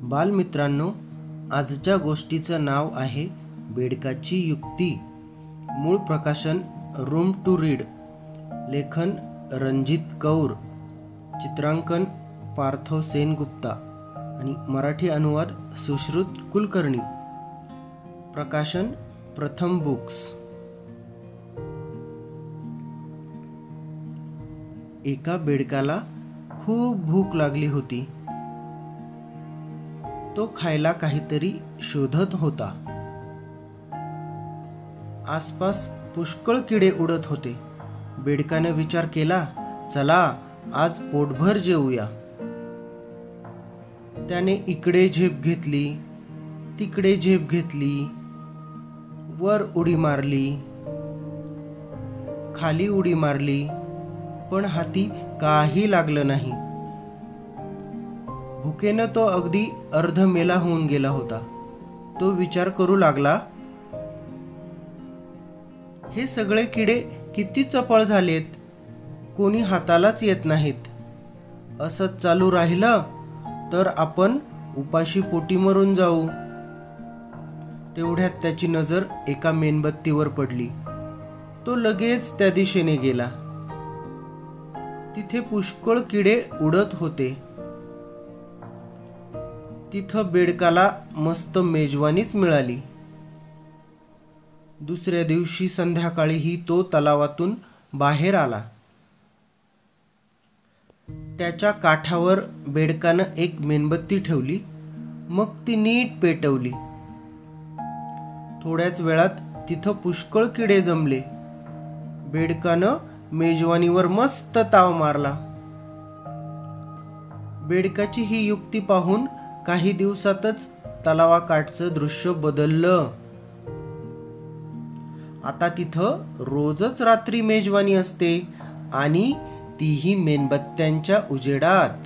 बालमित्रांनो, आजच्या गोष्टीचं नाव आहे बेडकाची युक्ती। मूळ प्रकाशन रूम टू रीड, लेखन रणजित कौर, चित्रांकन पार्थो सेनगुप्ता आणि मराठी अनुवाद सुश्रुत कुलकर्णी, प्रकाशन प्रथम बुक्स। एका बेडकाला खूप भूक लागली होती। तो खायला काहीतरी शोधत होता। आसपास पुष्कळ किडे उडत होते। बेडकाने विचार केला, चला आज पोटभर जेवूया। त्याने इकडे झेप घेतली, तिकडे झेप घेतली, वर उडी मारली, खाली उडी मारली, पण हाती काही लागलं नाही। भुकेनं तो अगदी अर्धमेला होऊन गेला होता। तो विचार करू लागला, हे सगळे किडे किती चपळ झालेत, कोणी हातालाच येत नाहीत। असंच चालू राहिलं तर आपण उपाशी पोटी मरून जाऊ। तेवढ्यात त्याची नजर एका मेणबत्तीवर पडली। तो लगेच त्या दिशेने गेला। तिथे पुष्कळ किडे उडत होते। तिथं बेडकाला मस्त मेजवानीच मिळाली। दुसऱ्या दिवशी संध्याकाळीही तो तलावातून बाहेर आला। त्याच्या काठावर बेडकानं एक मेणबत्ती ठेवली, मग ती नीट पेटवली। थोड्याच वेळात तिथं पुष्कळ किडे जमले। बेडकानं मेजवानीवर मस्त ताव मारला। बेडकाची ही युक्ती पाहून काही दिवसातच तलावाकाठचं दृश्य बदललं। आता तिथं रोजच रात्री मेजवानी असते आणि तीही मेणबत्त्यांच्या उजेडात।